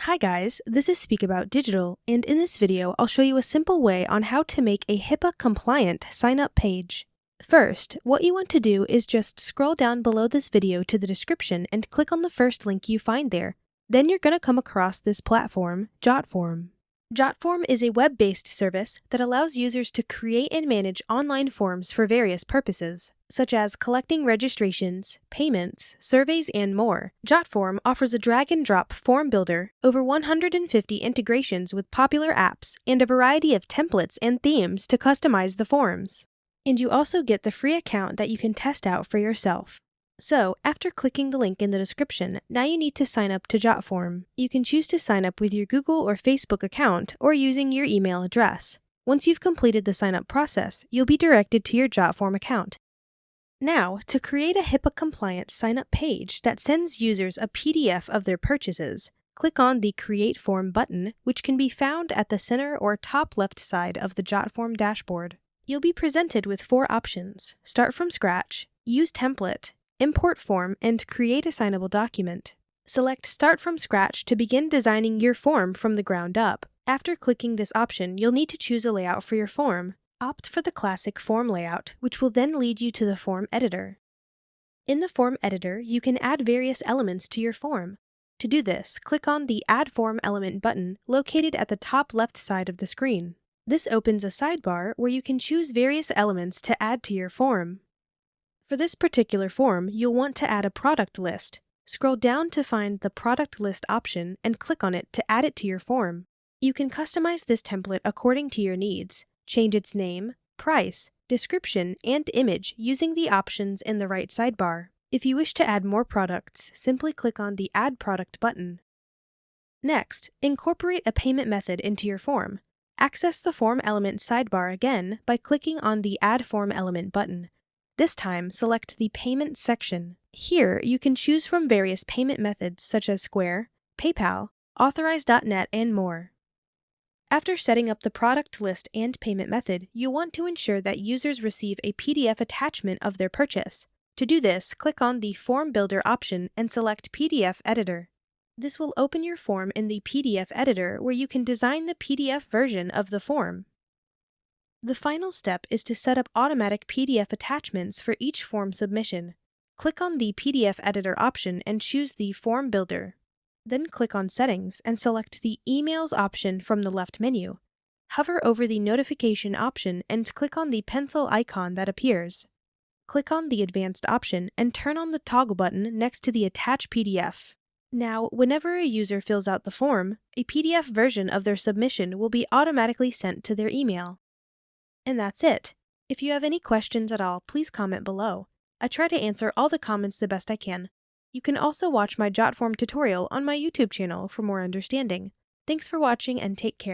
Hi guys, this is Speak About Digital, and in this video I'll show you a simple way on how to make a HIPAA compliant sign-up page. First, what you want to do is just scroll down below this video to the description and click on the first link you find there. Then you're going to come across this platform, JotForm. JotForm is a web-based service that allows users to create and manage online forms for various purposes, such as collecting registrations, payments, surveys, and more. JotForm offers a drag-and-drop form builder, over 150 integrations with popular apps, and a variety of templates and themes to customize the forms. And you also get the free account that you can test out for yourself. So, after clicking the link in the description, now you need to sign up to JotForm. You can choose to sign up with your Google or Facebook account or using your email address. Once you've completed the sign-up process, you'll be directed to your JotForm account. Now, to create a HIPAA-compliant sign-up page that sends users a PDF of their purchases, click on the Create Form button, which can be found at the center or top left side of the JotForm dashboard. You'll be presented with 4 options: Start from Scratch, Use Template, Import Form, and Create Assignable Document. Select Start from Scratch to begin designing your form from the ground up. After clicking this option, you'll need to choose a layout for your form. Opt for the classic form layout, which will then lead you to the form editor. In the form editor, you can add various elements to your form. To do this, click on the Add Form Element button located at the top left side of the screen. This opens a sidebar where you can choose various elements to add to your form. For this particular form, you'll want to add a product list. Scroll down to find the Product List option and click on it to add it to your form. You can customize this template according to your needs. Change its name, price, description, and image using the options in the right sidebar. If you wish to add more products, simply click on the Add Product button. Next, incorporate a payment method into your form. Access the Form Element sidebar again by clicking on the Add Form Element button. This time, select the Payment section. Here, you can choose from various payment methods such as Square, PayPal, Authorize.net, and more. After setting up the product list and payment method, you'll want to ensure that users receive a PDF attachment of their purchase. To do this, click on the Form Builder option and select PDF Editor. This will open your form in the PDF editor where you can design the PDF version of the form. The final step is to set up automatic PDF attachments for each form submission. Click on the PDF Editor option and choose the Form Builder. Then click on Settings and select the Emails option from the left menu. Hover over the Notification option and click on the pencil icon that appears. Click on the Advanced option and turn on the toggle button next to the Attach PDF. Now, whenever a user fills out the form, a PDF version of their submission will be automatically sent to their email. And that's it. If you have any questions at all, please comment below. I try to answer all the comments the best I can. You can also watch my JotForm tutorial on my YouTube channel for more understanding. Thanks for watching and take care.